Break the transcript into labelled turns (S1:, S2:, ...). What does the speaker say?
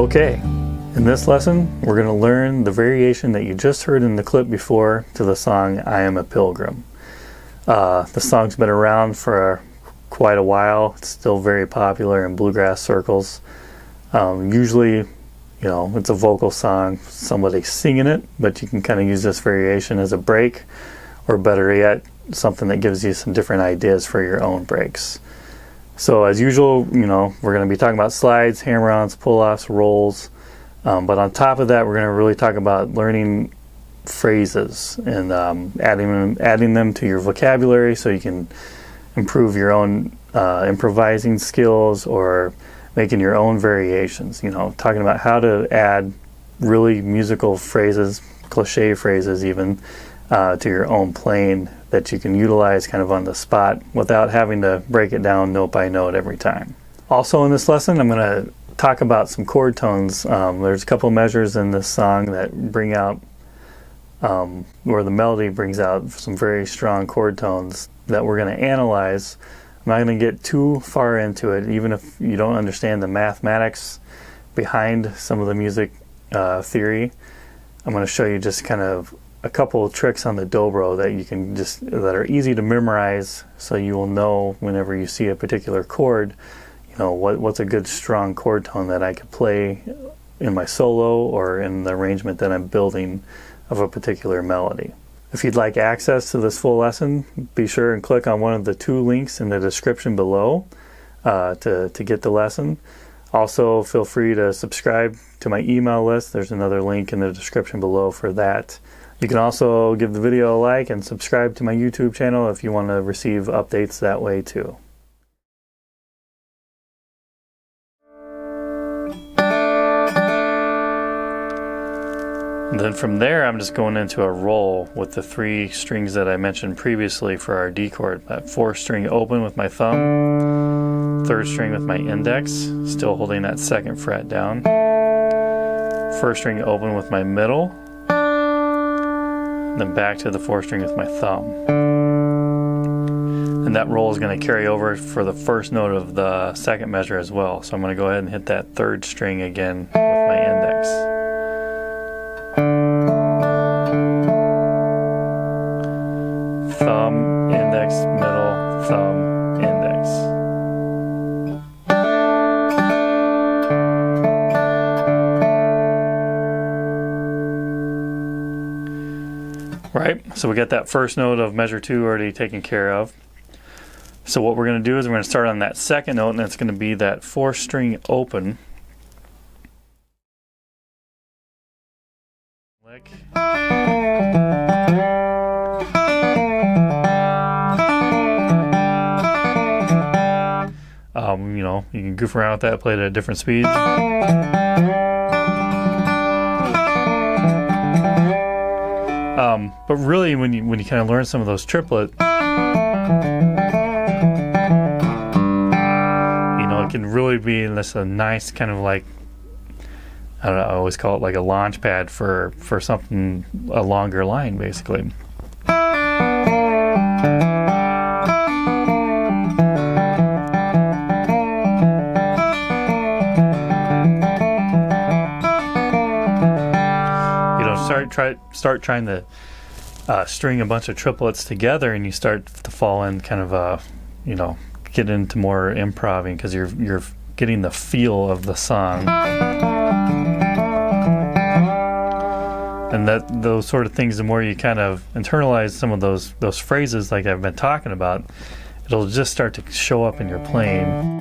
S1: Okay, in this lesson we're going to learn the variation that you just heard in the clip before to the song I Am a Pilgrim. The song's been around for quite a while. It's still very popular in bluegrass circles. Usually, it's a vocal song, somebody singing it, but you can kind of use this variation as a break, or better yet, something that gives you some different ideas for your own breaks. So as usual, we're going to be talking about slides, hammer-ons, pull-offs, rolls, but on top of that, we're going to really talk about learning phrases and adding them to your vocabulary so you can improve your own improvising skills or making your own variations. Talking about how to add really musical phrases, cliche phrases even, to your own playing that you can utilize kind of on the spot without having to break it down note by note every time. Also in this lesson, I'm going to talk about some chord tones. There's a couple measures in this song that bring out, where the melody brings out some very strong chord tones that we're going to analyze. I'm not going to get too far into it, even if you don't understand the mathematics behind some of the music theory. I'm going to show you just kind of a couple of tricks on the Dobro that are easy to memorize, so you will know whenever you see a particular chord, what's a good strong chord tone that I could play in my solo or in the arrangement that I'm building of a particular melody. If you'd like access to this full lesson, be sure and click on one of the two links in the description below to get the lesson. Also, feel free to subscribe to my email list. There's another link in the description below for that. You can also give the video a like and subscribe to my YouTube channel if you want to receive updates that way too. And then from there, I'm just going into a roll with the 3 strings that I mentioned previously for our D chord. That 4th string open with my thumb, 3rd string with my index, still holding that 2nd fret down, 1st string open with my middle, then back to the 4th string with my thumb. And that roll is going to carry over for the first note of the 2nd measure as well. So I'm going to go ahead and hit that 3rd string again with my index. Thumb, index, middle, thumb, index. Right, so we got that first note of measure 2 already taken care of. So what we're going to do is we're going to start on that 2nd note, and it's going to be that 4th string open. Lick. You can goof around with that, play it at different speeds. But really, when you kind of learn some of those triplets, it can really be this a nice kind of like, I don't know, I always call it like a launch pad for something, a longer line basically. Start trying to string a bunch of triplets together, and you start to fall in kind of a, get into more improvising because you're getting the feel of the song, and those sort of things. The more you kind of internalize some of those phrases, like I've been talking about, it'll just start to show up in your playing.